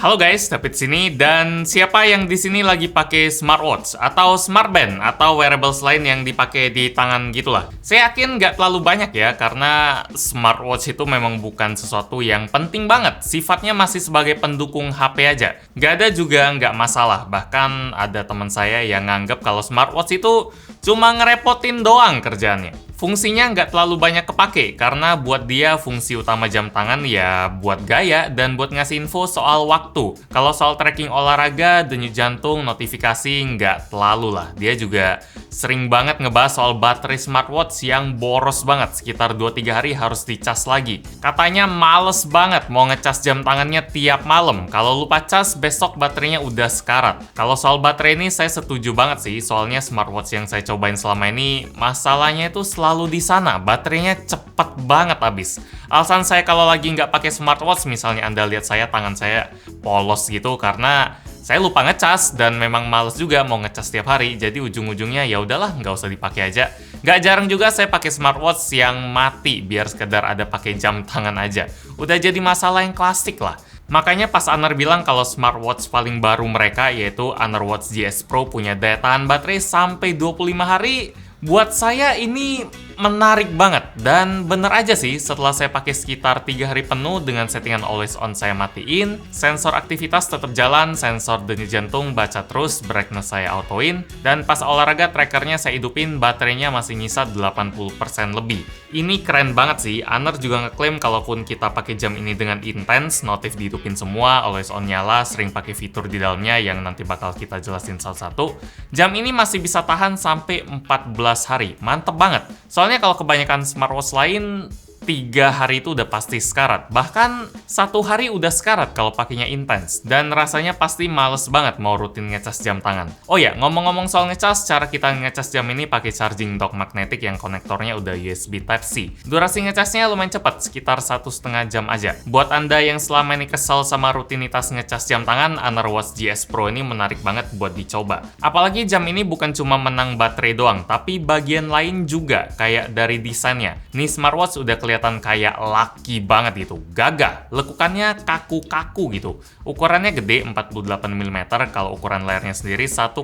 Halo guys, David sini, dan siapa yang di sini lagi pakai smartwatch atau smartband atau wearables lain yang dipakai di tangan gitulah? Saya yakin nggak terlalu banyak ya, karena smartwatch itu memang bukan sesuatu yang penting banget. Sifatnya masih sebagai pendukung HP aja. Nggak ada juga nggak masalah. Bahkan ada teman saya yang nganggap kalau smartwatch itu cuma ngerepotin doang kerjaannya. Fungsinya nggak terlalu banyak kepake, karena buat dia fungsi utama jam tangan ya buat gaya dan buat ngasih info soal waktu. Kalau soal tracking olahraga, denyut jantung, notifikasi nggak terlalu lah. Dia juga sering banget ngebahas soal baterai smartwatch yang boros banget, sekitar 2-3 hari harus dicas lagi. Katanya males banget mau ngecas jam tangannya tiap malam. Kalau lupa cas, besok baterainya udah sekarat. Kalau soal baterai ini saya setuju banget sih, soalnya smartwatch yang saya cobain selama ini, masalahnya itu selalu di sana, baterainya cepet banget habis. Alasan saya kalau lagi nggak pakai smartwatch, misalnya Anda lihat saya, tangan saya polos gitu, karena saya lupa ngecas dan memang males juga mau ngecas tiap hari. Jadi ujung-ujungnya ya udahlah, nggak usah dipakai aja. Nggak jarang juga saya pakai smartwatch yang mati biar sekedar ada pakai jam tangan aja. Udah jadi masalah yang klasik lah. Makanya pas Honor bilang kalau smartwatch paling baru mereka yaitu Honor Watch GS Pro punya daya tahan baterai sampai 25 hari, buat saya ini menarik banget. Dan bener aja sih, setelah saya pakai sekitar 3 hari penuh dengan settingan always on saya matiin, sensor aktivitas tetap jalan, sensor denyut jantung baca terus, brightness saya autoin, dan pas olahraga trackernya saya hidupin, baterainya masih nyisa 80% lebih. Ini keren banget sih. Honor juga ngeklaim kalaupun kita pakai jam ini dengan intens, notif dihidupin semua, always on nyala, sering pakai fitur di dalamnya yang nanti bakal kita jelasin satu-satu, jam ini masih bisa tahan sampai 14 hari. Mantep banget. Soalnya kalau kebanyakan smartwatch lain 3 hari itu udah pasti sekarat. Bahkan 1 hari udah sekarat kalau pakainya intens. Dan rasanya pasti males banget mau rutin ngecas jam tangan. Oh ya, ngomong-ngomong soal ngecas, cara kita ngecas jam ini pakai charging dock magnetik yang konektornya udah USB Type-C. Durasi ngecasnya lumayan cepat, sekitar 1,5 jam aja. Buat Anda yang selama ini kesel sama rutinitas ngecas jam tangan, Honor Watch GS Pro ini menarik banget buat dicoba. Apalagi jam ini bukan cuma menang baterai doang, tapi bagian lain juga, kayak dari desainnya. Nih smartwatch udah kelihatan kayak laki banget gitu, gagah, lekukannya kaku-kaku gitu. Ukurannya gede 48 mm, kalau ukuran layarnya sendiri 1,39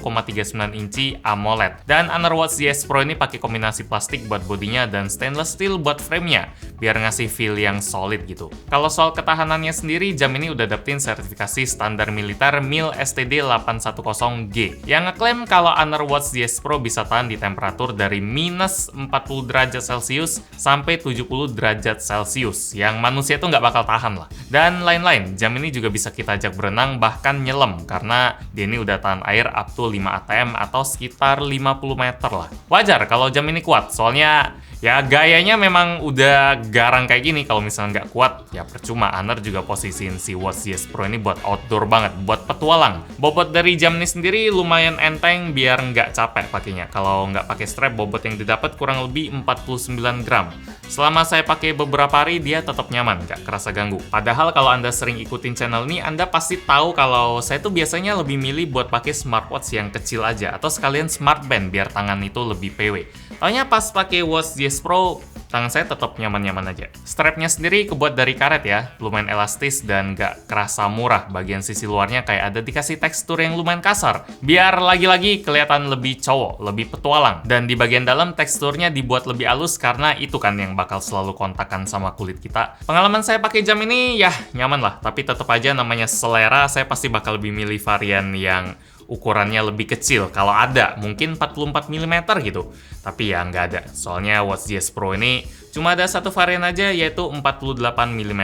inci AMOLED. Dan Honor Watch GS Pro ini pakai kombinasi plastik buat bodinya dan stainless steel buat framenya, biar ngasih feel yang solid gitu. Kalau soal ketahanannya sendiri, jam ini udah dapetin sertifikasi standar militer MIL STD 810G, yang ngeklaim kalau Honor Watch GS Pro bisa tahan di temperatur dari minus 40 derajat Celcius sampai 70 derajat Celcius, yang manusia tuh nggak bakal tahan lah. Dan lain-lain, jam ini juga bisa kita ajak berenang, bahkan nyelam, karena dia ini udah tahan air up to 5 atm atau sekitar 50 meter lah. Wajar kalau jam ini kuat, soalnya ya gayanya memang udah garang kayak gini. Kalau misalnya nggak kuat, ya percuma. Honor juga posisiin si Watch GS Pro ini buat outdoor banget, buat petualang. Bobot dari jam ini sendiri lumayan enteng biar nggak capek pakainya. Kalau nggak pakai strap, bobot yang didapat kurang lebih 49 gram. Selama saya pakai beberapa hari, dia tetap nyaman, nggak kerasa ganggu. Padahal kalau Anda sering ikutin channel ini, Anda pasti tahu kalau saya tuh biasanya lebih milih buat pakai smartwatch yang kecil aja, atau sekalian smartband biar tangan itu lebih PW. Taunya pas pakai Watch GS Pro, tangan saya tetap nyaman-nyaman aja. Strapnya sendiri kebuat dari karet ya, lumayan elastis dan nggak kerasa murah. Bagian sisi luarnya kayak ada dikasih tekstur yang lumayan kasar, biar lagi-lagi kelihatan lebih cowok, lebih petualang. Dan di bagian dalam teksturnya dibuat lebih halus karena itu kan yang bakal selalu kontakan sama kulit kita. Pengalaman saya pakai jam ini ya nyaman lah, tapi tetap aja namanya selera, saya pasti bakal lebih milih varian yang ukurannya lebih kecil. Kalau ada, mungkin 44 mm gitu. Tapi ya nggak ada. Soalnya Watch GS Pro ini cuma ada satu varian aja, yaitu 48 mm.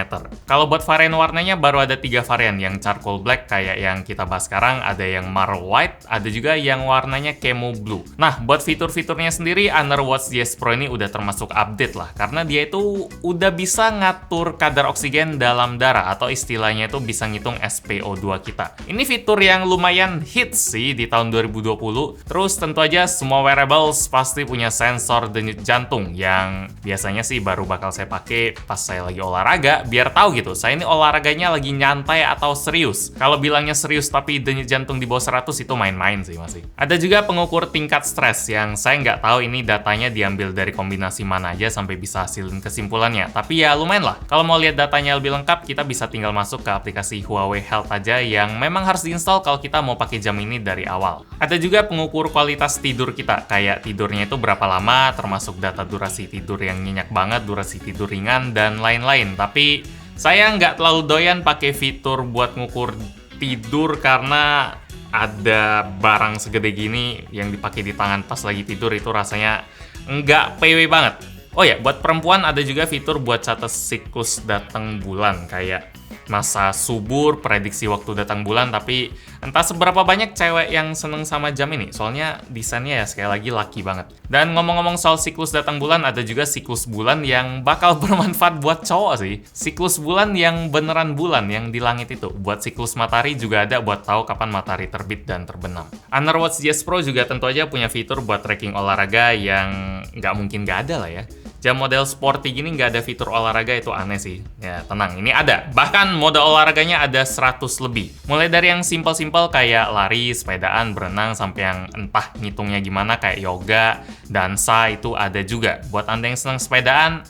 Kalau buat varian warnanya baru ada 3 varian, yang charcoal black kayak yang kita bahas sekarang, ada yang marl white, ada juga yang warnanya camo blue. Nah, buat fitur-fiturnya sendiri, Honor Watch GS Pro ini udah termasuk update lah, karena dia itu udah bisa ngatur kadar oksigen dalam darah, atau istilahnya itu bisa ngitung SpO2 kita. Ini fitur yang lumayan hits sih di tahun 2020. Terus tentu aja semua wearables pasti punya sensor denyut jantung yang biasanya sih baru bakal saya pakai pas saya lagi olahraga, biar tahu gitu, saya ini olahraganya lagi nyantai atau serius. Kalau bilangnya serius tapi denyut jantung di bawah 100 itu main-main sih masih. Ada juga pengukur tingkat stres yang saya nggak tahu ini datanya diambil dari kombinasi mana aja sampai bisa hasilin kesimpulannya. Tapi ya lumayan lah. Kalau mau lihat datanya lebih lengkap, kita bisa tinggal masuk ke aplikasi Huawei Health aja yang memang harus diinstal kalau kita mau pakai jam ini dari awal. Ada juga pengukur kualitas tidur kita, kayak tidurnya itu berapa lama, termasuk data durasi tidur yang nyenyak banget, durasi tidur ringan, dan lain-lain. Tapi saya nggak terlalu doyan pakai fitur buat ngukur tidur karena ada barang segede gini yang dipakai di tangan pas lagi tidur itu rasanya nggak PW banget. Oh ya, buat perempuan ada juga fitur buat catat siklus datang bulan, kayak masa subur, prediksi waktu datang bulan, tapi entah seberapa banyak cewek yang seneng sama jam ini, soalnya desainnya ya sekali lagi laki banget. Dan ngomong-ngomong soal siklus datang bulan, ada juga siklus bulan yang bakal bermanfaat buat cowok sih. Siklus bulan yang beneran bulan, yang di langit itu. Buat siklus matahari juga ada buat tahu kapan matahari terbit dan terbenam. Honor Watch GS Pro juga tentu aja punya fitur buat tracking olahraga yang nggak mungkin nggak ada lah ya. Jam model sporty gini nggak ada fitur olahraga itu aneh sih. Ya tenang, ini ada. Bahkan mode olahraganya ada 100 lebih. Mulai dari yang simpel-simpel kayak lari, sepedaan, berenang, sampai yang entah ngitungnya gimana kayak yoga, dansa itu ada juga. Buat Anda yang senang sepedaan,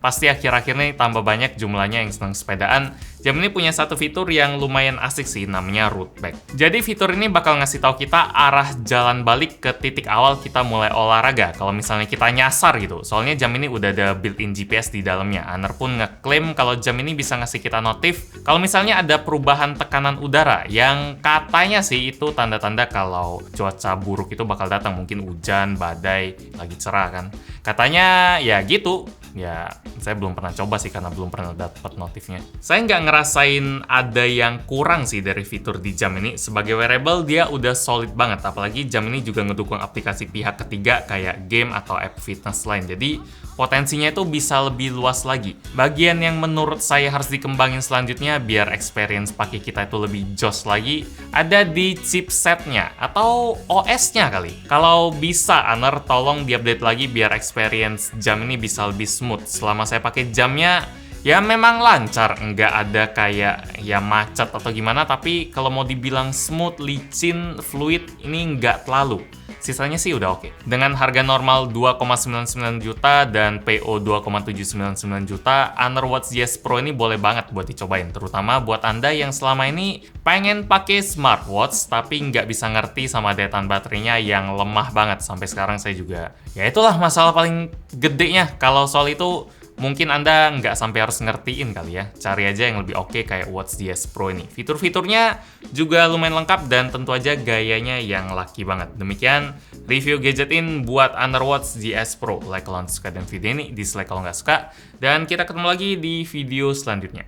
pasti akhir-akhir ini tambah banyak jumlahnya yang senang sepedaan. Jam ini punya satu fitur yang lumayan asik sih, namanya route back. Jadi fitur ini bakal ngasih tahu kita arah jalan balik ke titik awal kita mulai olahraga. Kalau misalnya kita nyasar gitu, soalnya jam ini udah ada built-in GPS di dalamnya. Honor pun ngeklaim kalau jam ini bisa ngasih kita notif kalau misalnya ada perubahan tekanan udara, yang katanya sih itu tanda-tanda kalau cuaca buruk itu bakal datang. Mungkin hujan, badai, lagi cerah kan. Katanya ya gitu. Ya, saya belum pernah coba sih karena belum pernah dapat notifnya. Saya nggak ngerasain ada yang kurang sih dari fitur di jam ini. Sebagai wearable, dia udah solid banget. Apalagi jam ini juga ngedukung aplikasi pihak ketiga kayak game atau app fitness lain. Jadi, potensinya itu bisa lebih luas lagi. Bagian yang menurut saya harus dikembangin selanjutnya biar experience pakai kita itu lebih joss lagi, ada di chipsetnya atau OS-nya kali. Kalau bisa, Honor tolong diupdate lagi biar experience jam ini bisa lebih smooth. Selama saya pakai jamnya, ya memang lancar, nggak ada kayak ya macet atau gimana, tapi kalau mau dibilang smooth, licin, fluid, ini nggak terlalu. Sisanya sih udah oke. Dengan harga normal 2,99 juta dan PO 2,799 juta, Honor Watch GS Pro ini boleh banget buat dicobain. Terutama buat Anda yang selama ini pengen pakai smartwatch tapi nggak bisa ngerti sama daya tahan baterainya yang lemah banget. Sampai sekarang saya juga. Ya itulah masalah paling gedenya. Kalau soal itu, mungkin Anda nggak sampai harus ngertiin kali ya. Cari aja yang lebih oke kayak Watch GS Pro ini. Fitur-fiturnya juga lumayan lengkap dan tentu aja gayanya yang laki banget. Demikian review gadgetin buat Honor Watch GS Pro. Like kalau suka dan video ini, dislike kalau nggak suka. Dan kita ketemu lagi di video selanjutnya.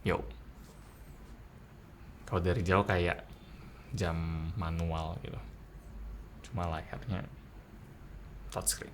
Yo. Kalau dari jauh kayak jam manual gitu. Cuma layarnya touchscreen.